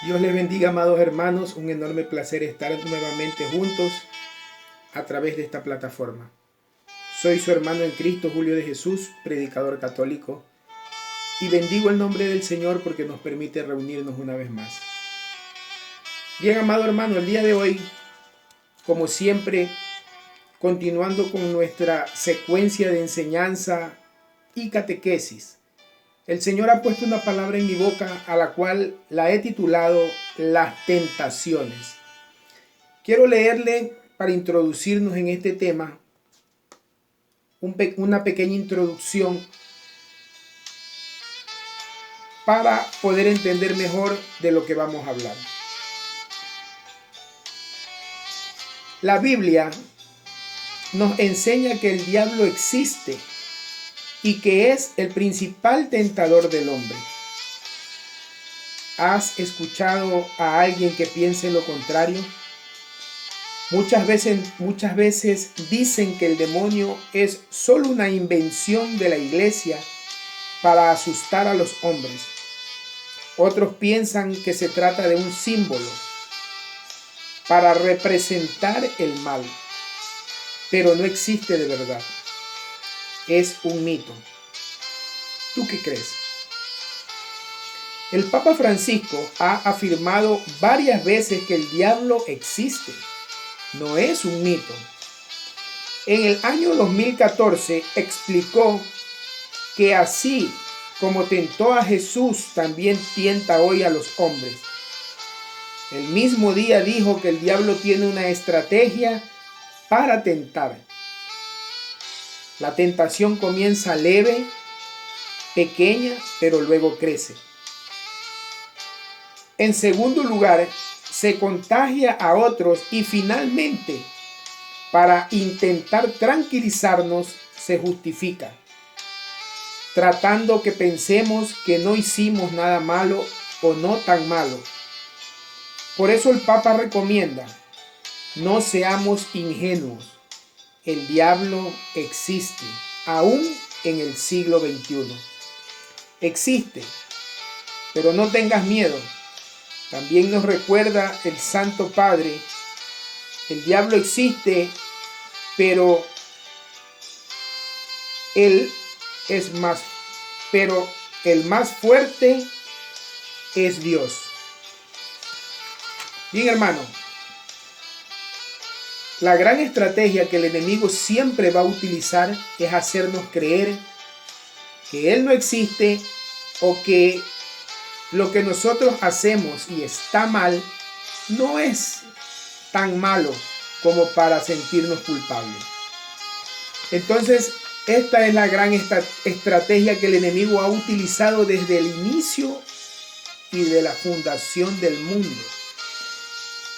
Dios les bendiga, amados hermanos. Un enorme placer estar nuevamente juntos a través de esta plataforma. Soy su hermano en Cristo, Julio de Jesús, predicador católico, y bendigo el nombre del Señor porque nos permite reunirnos una vez más. Bien, amado hermano, el día de hoy, como siempre, continuando con nuestra secuencia de enseñanza y catequesis, el Señor ha puesto una palabra en mi boca a la cual la he titulado Las tentaciones. Quiero leerle para introducirnos en este tema una pequeña introducción para poder entender mejor de lo que vamos a hablar. La Biblia nos enseña que el diablo existe y que es el principal tentador del hombre. ¿Has escuchado a alguien que piense lo contrario? Muchas veces dicen que el demonio es solo una invención de la iglesia para asustar a los hombres. Otros piensan que se trata de un símbolo para representar el mal, pero no existe de verdad. Es un mito. ¿Tú qué crees? El Papa Francisco ha afirmado varias veces que el diablo existe. No es un mito. En el año 2014 explicó que así como tentó a Jesús, también tienta hoy a los hombres. El mismo día dijo que el diablo tiene una estrategia para tentar. La tentación comienza leve, pequeña, pero luego crece. En segundo lugar, se contagia a otros y finalmente, para intentar tranquilizarnos, se justifica, tratando que pensemos que no hicimos nada malo o no tan malo. Por eso el Papa recomienda, no seamos ingenuos. El diablo existe, aún en el siglo XXI. Existe, pero no tengas miedo. También nos recuerda el Santo Padre, el diablo existe, pero el más fuerte es Dios. Bien, hermano, la gran estrategia que el enemigo siempre va a utilizar es hacernos creer que Él no existe o que lo que nosotros hacemos y está mal no es tan malo como para sentirnos culpables. Entonces, esta es la gran estrategia que el enemigo ha utilizado desde el inicio y de la fundación del mundo.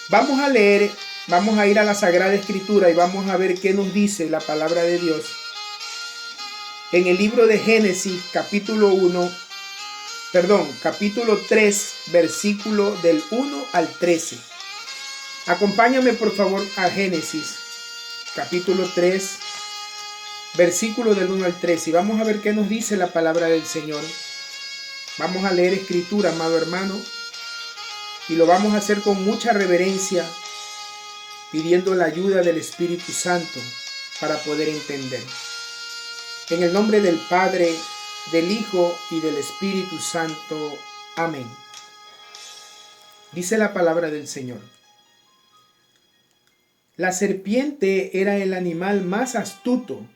Vamos a ir a la Sagrada Escritura y vamos a ver qué nos dice la palabra de Dios. En el libro de Génesis, capítulo 3, versículo del 1 al 13. Acompáñame por favor a Génesis, capítulo 3, versículo del 1 al 13. Y vamos a ver qué nos dice la palabra del Señor. Vamos a leer Escritura, amado hermano, y lo vamos a hacer con mucha reverencia, pidiendo la ayuda del Espíritu Santo para poder entender. En el nombre del Padre, del Hijo y del Espíritu Santo. Amén. Dice la palabra del Señor. La serpiente era el animal más astuto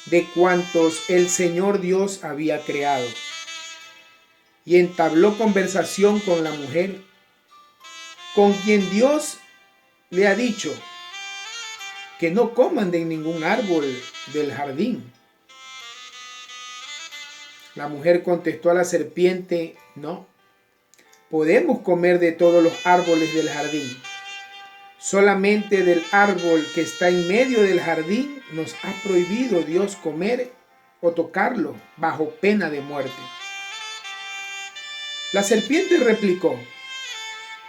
de cuantos el Señor Dios había creado, y entabló conversación con la mujer, con quien Dios le ha dicho que no coman de ningún árbol del jardín. La mujer contestó a la serpiente, no, podemos comer de todos los árboles del jardín. Solamente del árbol que está en medio del jardín nos ha prohibido Dios comer o tocarlo bajo pena de muerte. La serpiente replicó,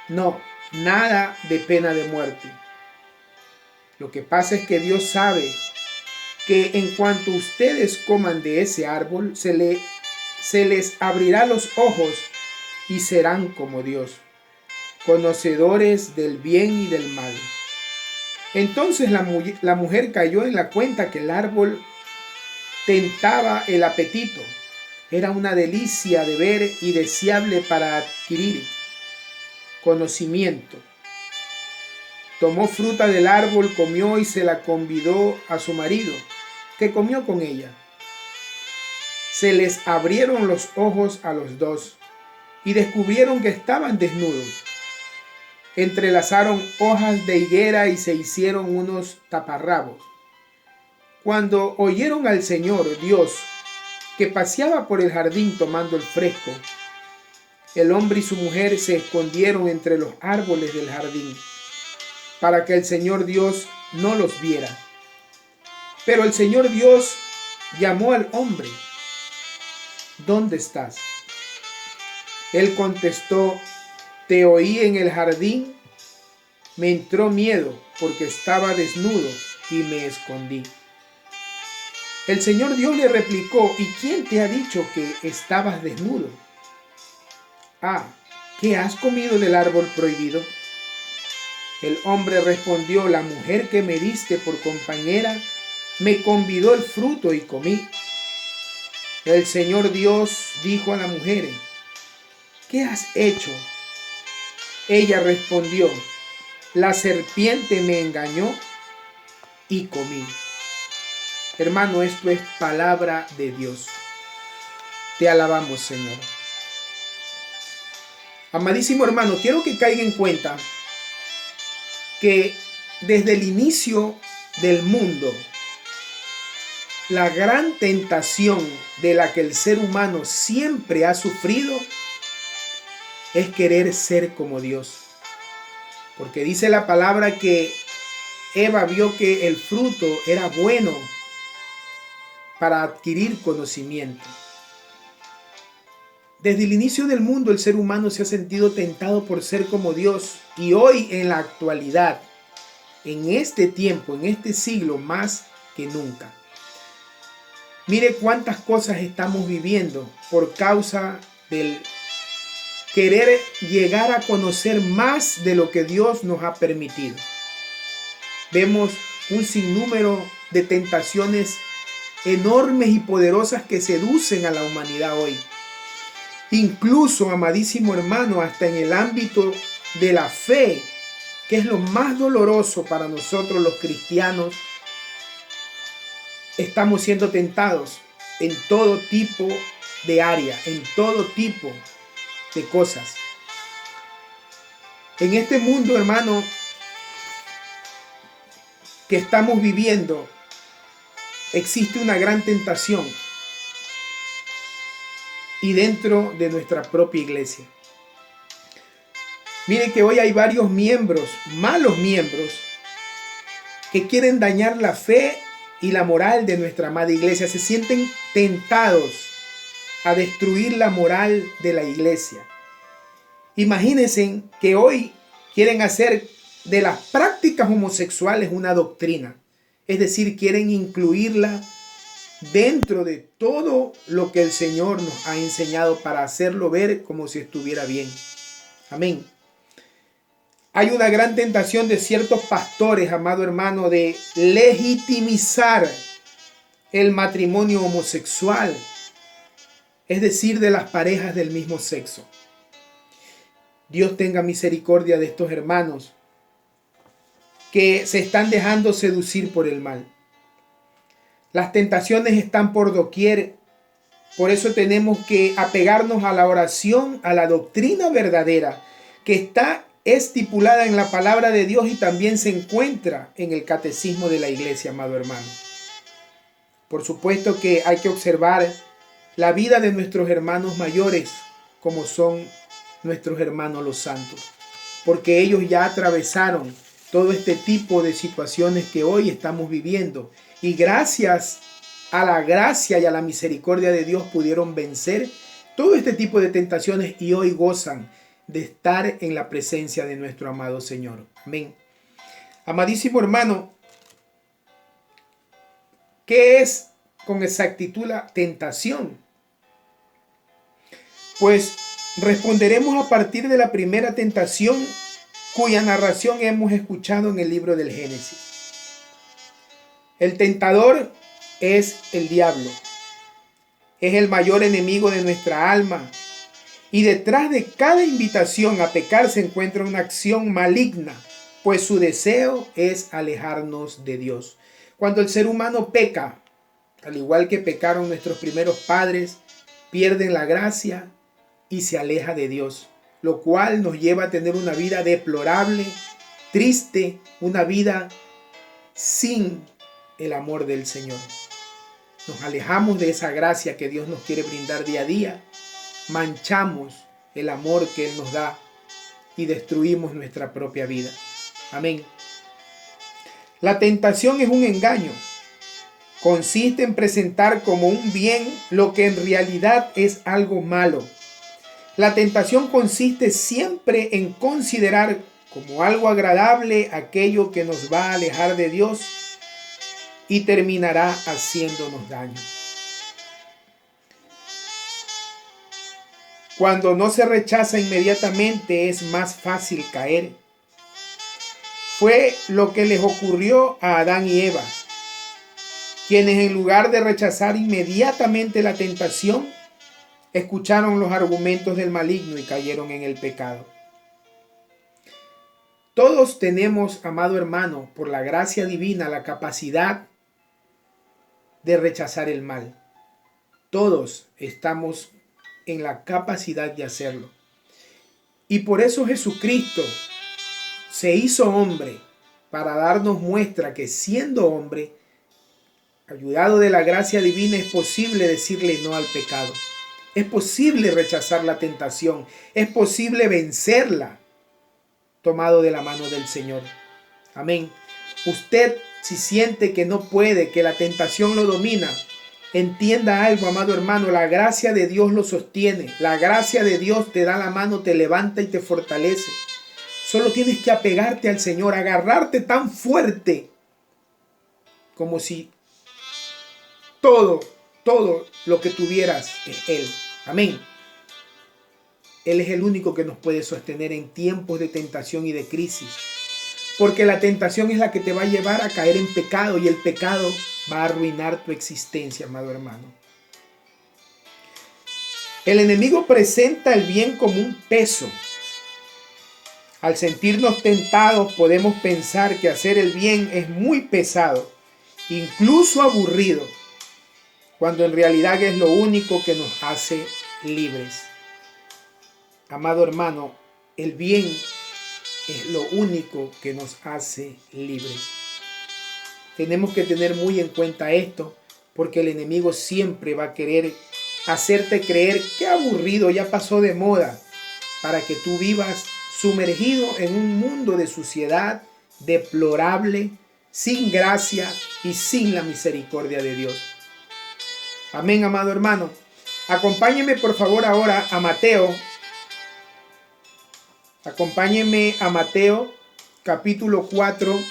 no, nada de pena de muerte. Lo que pasa es que Dios sabe que en cuanto ustedes coman de ese árbol, se les abrirá los ojos y serán como Dios, conocedores del bien y del mal. Entonces la mujer cayó en la cuenta que el árbol tentaba el apetito. Era una delicia de ver y deseable para adquirir conocimiento. Tomó fruta del árbol, comió y se la convidó a su marido, que comió con ella. Se les abrieron los ojos a los dos y descubrieron que estaban desnudos. Entrelazaron hojas de higuera y se hicieron unos taparrabos. Cuando oyeron al Señor Dios, que paseaba por el jardín tomando el fresco, el hombre y su mujer se escondieron entre los árboles del jardín, para que el Señor Dios no los viera. Pero el Señor Dios llamó al hombre: ¿dónde estás? Él contestó: te oí en el jardín, me entró miedo porque estaba desnudo y me escondí. El Señor Dios le replicó: ¿y quién te ha dicho que estabas desnudo? ¿Qué has comido del árbol prohibido? El hombre respondió: la mujer que me diste por compañera me convidó el fruto y comí. El Señor Dios dijo a la mujer: ¿qué has hecho? Ella respondió: la serpiente me engañó y comí. Hermano, esto es palabra de Dios. Te alabamos, Señor. Amadísimo hermano, quiero que caiga en cuenta que desde el inicio del mundo, la gran tentación de la que el ser humano siempre ha sufrido es querer ser como Dios. Porque dice la palabra que Eva vio que el fruto era bueno para adquirir conocimiento. Desde el inicio del mundo el ser humano se ha sentido tentado por ser como Dios, y hoy en la actualidad, en este tiempo, en este siglo, más que nunca. Mire cuántas cosas estamos viviendo por causa del querer llegar a conocer más de lo que Dios nos ha permitido. Vemos un sinnúmero de tentaciones enormes y poderosas que seducen a la humanidad hoy. Incluso, amadísimo hermano, hasta en el ámbito de la fe, que es lo más doloroso para nosotros los cristianos, estamos siendo tentados en todo tipo de área, en todo tipo de cosas. En este mundo, hermano, que estamos viviendo, existe una gran tentación, y dentro de nuestra propia iglesia. Mire que hoy hay varios miembros, malos miembros, que quieren dañar la fe y la moral de nuestra amada iglesia. Se sienten tentados a destruir la moral de la iglesia. Imagínense que hoy quieren hacer de las prácticas homosexuales una doctrina. Es decir, quieren incluirla dentro de todo lo que el Señor nos ha enseñado para hacerlo ver como si estuviera bien. Amén. Hay una gran tentación de ciertos pastores, amado hermano, de legitimizar el matrimonio homosexual, es decir, de las parejas del mismo sexo. Dios tenga misericordia de estos hermanos que se están dejando seducir por el mal. Las tentaciones están por doquier. Por eso tenemos que apegarnos a la oración, a la doctrina verdadera que está estipulada en la palabra de Dios y también se encuentra en el catecismo de la iglesia, amado hermano. Por supuesto que hay que observar la vida de nuestros hermanos mayores, como son nuestros hermanos los santos, porque ellos ya atravesaron todo este tipo de situaciones que hoy estamos viviendo, y gracias a la gracia y a la misericordia de Dios pudieron vencer todo este tipo de tentaciones y hoy gozan de estar en la presencia de nuestro amado Señor. Amén. Amadísimo hermano, ¿qué es con exactitud la tentación? Pues Responderemos a partir de la primera tentación cuya narración hemos escuchado en el libro del Génesis. El tentador es el diablo. Es el mayor enemigo de nuestra alma. Y detrás de cada invitación a pecar se encuentra una acción maligna, pues su deseo es alejarnos de Dios. Cuando el ser humano peca, al igual que pecaron nuestros primeros padres, pierden la gracia y se aleja de Dios, lo cual nos lleva a tener una vida deplorable, triste, una vida sin el amor del Señor. Nos alejamos de esa gracia que Dios nos quiere brindar día a día, manchamos el amor que Él nos da y destruimos nuestra propia vida. Amén. La tentación es un engaño. Consiste en presentar como un bien lo que en realidad es algo malo. La tentación consiste siempre en considerar como algo agradable aquello que nos va a alejar de Dios y terminará haciéndonos daño. Cuando no se rechaza inmediatamente es más fácil caer. Fue lo que les ocurrió a Adán y Eva, quienes en lugar de rechazar inmediatamente la tentación, escucharon los argumentos del maligno y cayeron en el pecado. Todos tenemos, amado hermano, por la gracia divina, la capacidad de rechazar el mal. Todos estamos en la capacidad de hacerlo. Y por eso Jesucristo se hizo hombre para darnos muestra que siendo hombre, ayudado de la gracia divina, es posible decirle no al pecado. Es posible rechazar la tentación. Es posible vencerla tomado de la mano del Señor. Amén. Usted, si siente que no puede, que la tentación lo domina, entienda algo, amado hermano, la gracia de Dios lo sostiene. La gracia de Dios te da la mano, te levanta y te fortalece. Solo tienes que apegarte al Señor, agarrarte tan fuerte como si todo lo que tuvieras es Él. Amén. Él es el único que nos puede sostener en tiempos de tentación y de crisis. Porque la tentación es la que te va a llevar a caer en pecado y el pecado va a arruinar tu existencia, amado hermano. El enemigo presenta el bien como un peso. Al sentirnos tentados podemos pensar que hacer el bien es muy pesado, incluso aburrido, cuando en realidad es lo único que nos hace libres. Amado hermano, el bien es lo único que nos hace libres. Tenemos que tener muy en cuenta esto, porque el enemigo siempre va a querer hacerte creer que aburrido, ya pasó de moda, para que tú vivas sumergido en un mundo de suciedad, deplorable, sin gracia y sin la misericordia de Dios. Amén, amado hermano. Acompáñeme por favor ahora a Mateo. Acompáñenme a Mateo capítulo 4,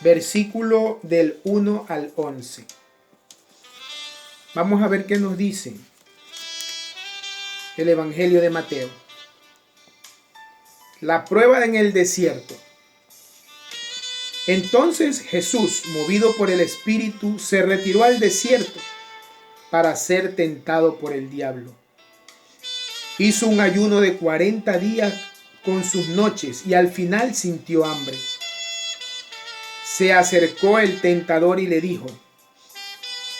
versículo del 1 al 11. Vamos a ver qué nos dice el Evangelio de Mateo. La prueba en el desierto. Entonces Jesús, movido por el Espíritu, se retiró al desierto para ser tentado por el diablo. Hizo un ayuno de 40 días con sus noches y al final sintió hambre. Se acercó el tentador y le dijo: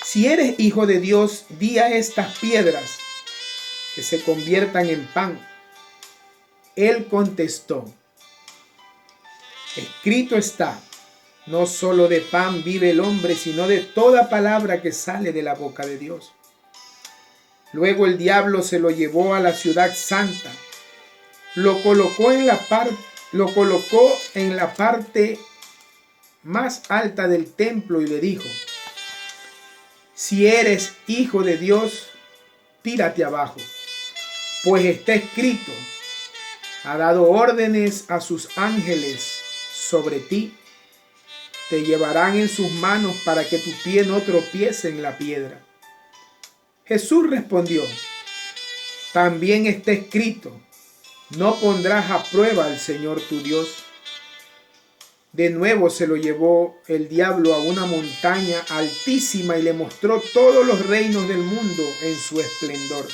si eres hijo de Dios, di a estas piedras que se conviertan en pan. Él contestó: escrito está, no solo de pan vive el hombre, sino de toda palabra que sale de la boca de Dios. Luego el diablo se lo llevó a la ciudad santa, lo colocó en la parte más alta del templo y le dijo: si eres hijo de Dios, tírate abajo, pues está escrito, ha dado órdenes a sus ángeles sobre ti, te llevarán en sus manos para que tu pie no tropiece en la piedra. Jesús respondió: también está escrito, no pondrás a prueba al Señor tu Dios. De nuevo se lo llevó el diablo a una montaña altísima y le mostró todos los reinos del mundo en su esplendor.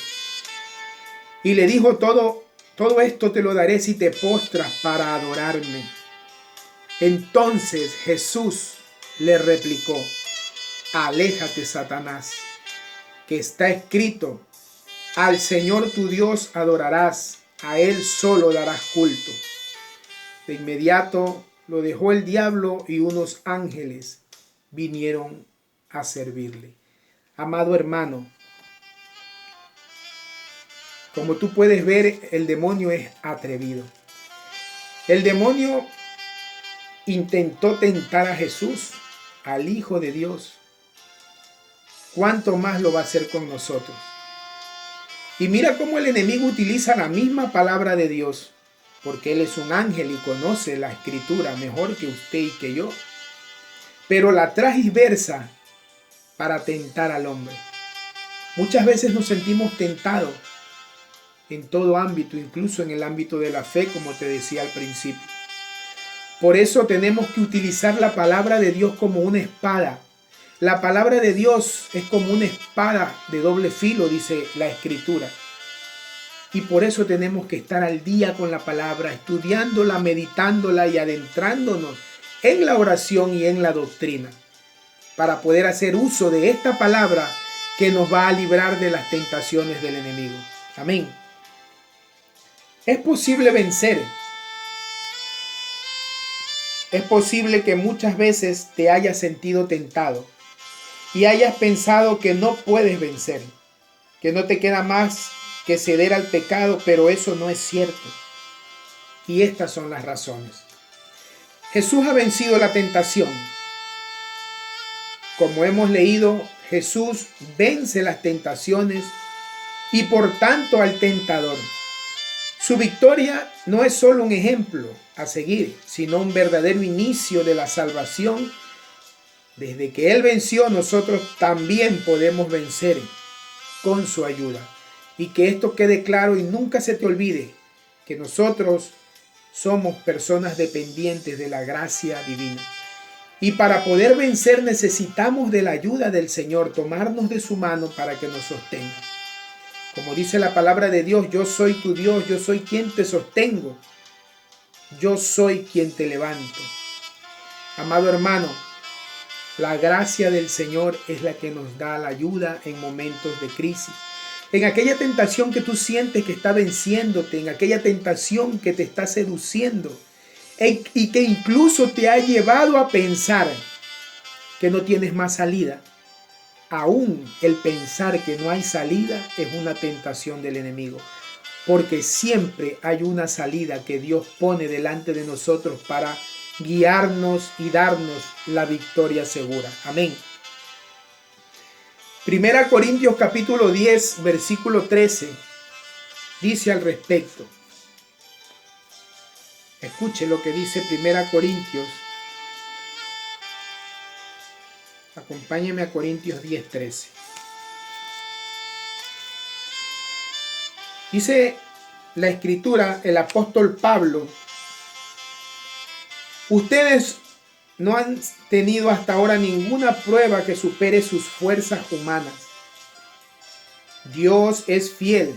Y le dijo: todo esto te lo daré si te postras para adorarme. Entonces Jesús le replicó: aléjate, Satanás, que está escrito, al Señor tu Dios adorarás, a Él solo darás culto. De inmediato lo dejó el diablo y unos ángeles vinieron a servirle. Amado hermano, como tú puedes ver, el demonio es atrevido. El demonio intentó tentar a Jesús, al Hijo de Dios. ¿Cuánto más lo va a hacer con nosotros? Y mira cómo el enemigo utiliza la misma palabra de Dios, porque él es un ángel y conoce la escritura mejor que usted y que yo, pero la transversa para tentar al hombre. Muchas veces nos sentimos tentados en todo ámbito, incluso en el ámbito de la fe, como te decía al principio. Por eso tenemos que utilizar la palabra de Dios como una espada. La palabra de Dios es como una espada de doble filo, dice la Escritura. Y por eso tenemos que estar al día con la palabra, estudiándola, meditándola y adentrándonos en la oración y en la doctrina, para poder hacer uso de esta palabra que nos va a librar de las tentaciones del enemigo. Amén. Es posible vencer. Es posible que muchas veces te hayas sentido tentado y hayas pensado que no puedes vencer, que no te queda más que ceder al pecado, pero eso no es cierto. Y estas son las razones. Jesús ha vencido la tentación. Como hemos leído, Jesús vence las tentaciones y por tanto al tentador. Su victoria no es solo un ejemplo a seguir, sino un verdadero inicio de la salvación. Desde que Él venció, nosotros también podemos vencer con su ayuda. Y que esto quede claro y nunca se te olvide que nosotros somos personas dependientes de la gracia divina. Y para poder vencer necesitamos de la ayuda del Señor, tomarnos de su mano para que nos sostenga. Como dice la palabra de Dios, yo soy tu Dios, yo soy quien te sostengo, yo soy quien te levanto. Amado hermano, la gracia del Señor es la que nos da la ayuda en momentos de crisis. En aquella tentación que tú sientes que está venciéndote, en aquella tentación que te está seduciendo y que incluso te ha llevado a pensar que no tienes más salida. Aún el pensar que no hay salida es una tentación del enemigo, porque siempre hay una salida que Dios pone delante de nosotros para guiarnos y darnos la victoria segura. Amén. Primera Corintios capítulo 10, versículo 13, dice al respecto. Escuche lo que dice Primera Corintios. Acompáñeme a Corintios 10, 13. Dice la Escritura, el apóstol Pablo: ustedes no han tenido hasta ahora ninguna prueba que supere sus fuerzas humanas. Dios es fiel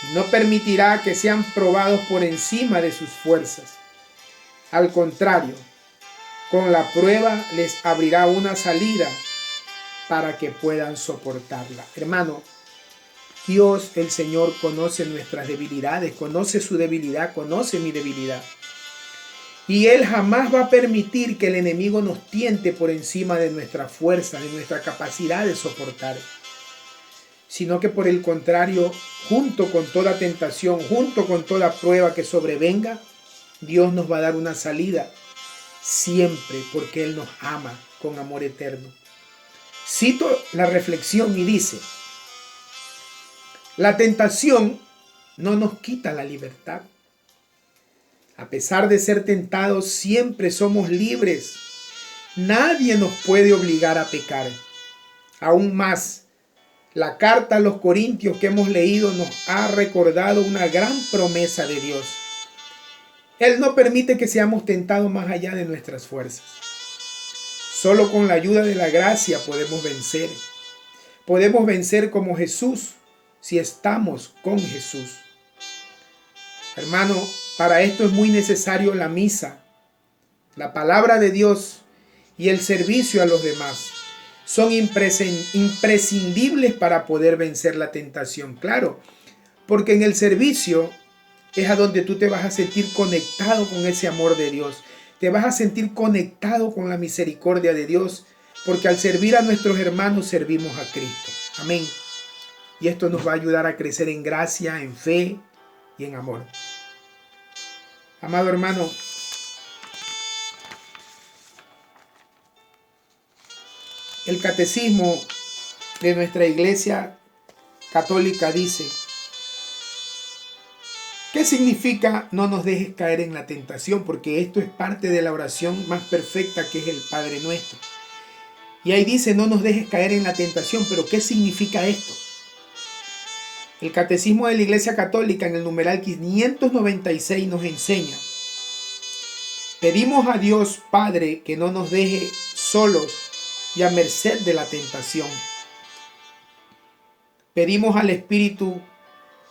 y no permitirá que sean probados por encima de sus fuerzas. Al contrario, con la prueba les abrirá una salida para que puedan soportarla. Hermano, Dios, el Señor, conoce nuestras debilidades, conoce su debilidad, conoce mi debilidad. Y Él jamás va a permitir que el enemigo nos tiente por encima de nuestra fuerza, de nuestra capacidad de soportar. Sino que por el contrario, junto con toda tentación, junto con toda prueba que sobrevenga, Dios nos va a dar una salida siempre, porque Él nos ama con amor eterno. Cito la reflexión y dice: la tentación no nos quita la libertad. A pesar de ser tentados, siempre somos libres. Nadie nos puede obligar a pecar. Aún más, La carta a los Corintios que hemos leído nos ha recordado una gran promesa de Dios. Él no permite que seamos tentados más allá de nuestras fuerzas. Solo con la ayuda de la gracia podemos vencer. Podemos vencer como Jesús si estamos con Jesús. Hermano, para esto es muy necesario la misa, la palabra de Dios y el servicio a los demás. Son imprescindibles para poder vencer la tentación. Claro, porque en el servicio es a donde tú te vas a sentir conectado con ese amor de Dios. Te vas a sentir conectado con la misericordia de Dios, porque al servir a nuestros hermanos servimos a Cristo. Amén. Y esto nos va a ayudar a crecer en gracia, en fe y en amor. Amado hermano, el catecismo de nuestra Iglesia Católica dice: ¿qué significa no nos dejes caer en la tentación? Porque esto es parte de la oración más perfecta, que es el Padre Nuestro. Y ahí dice: no nos dejes caer en la tentación. Pero ¿qué significa esto? El Catecismo de la Iglesia Católica en el numeral 596 nos enseña: pedimos a Dios Padre que no nos deje solos y a merced de la tentación. Pedimos al Espíritu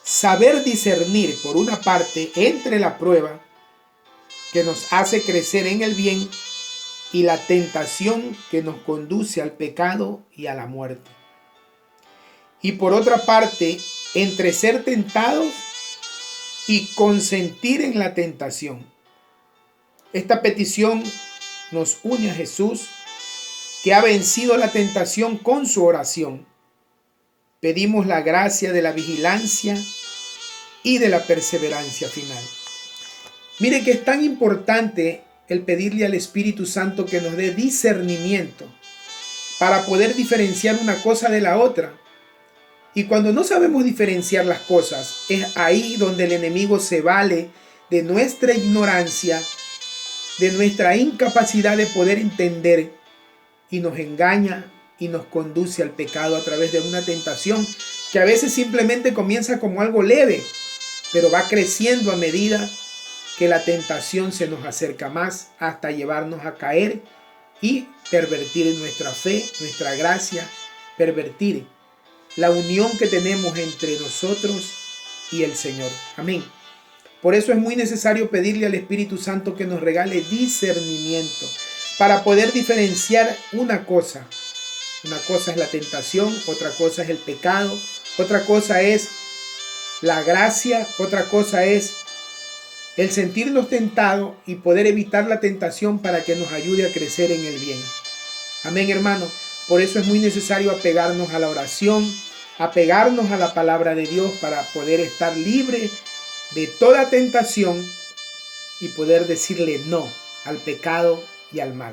saber discernir, por una parte, entre la prueba que nos hace crecer en el bien y la tentación que nos conduce al pecado y a la muerte. Y por otra parte, entre ser tentados y consentir en la tentación. Esta petición nos une a Jesús, que ha vencido la tentación con su oración. Pedimos la gracia de la vigilancia y de la perseverancia final. Mire que es tan importante el pedirle al Espíritu Santo que nos dé discernimiento para poder diferenciar una cosa de la otra. Y cuando no sabemos diferenciar las cosas, es ahí donde el enemigo se vale de nuestra ignorancia, de nuestra incapacidad de poder entender, y nos engaña y nos conduce al pecado a través de una tentación que a veces simplemente comienza como algo leve, pero va creciendo a medida que la tentación se nos acerca más, hasta llevarnos a caer y pervertir nuestra fe, nuestra gracia, pervertir la unión que tenemos entre nosotros y el Señor. Amén. Por eso es muy necesario pedirle al Espíritu Santo que nos regale discernimiento para poder diferenciar una cosa. Una cosa es la tentación, otra cosa es el pecado, otra cosa es la gracia, otra cosa es el sentirnos tentados y poder evitar la tentación para que nos ayude a crecer en el bien. Amén, hermano. Por eso es muy necesario apegarnos a la oración, apegarnos a la palabra de Dios para poder estar libre de toda tentación y poder decirle no al pecado y al mal.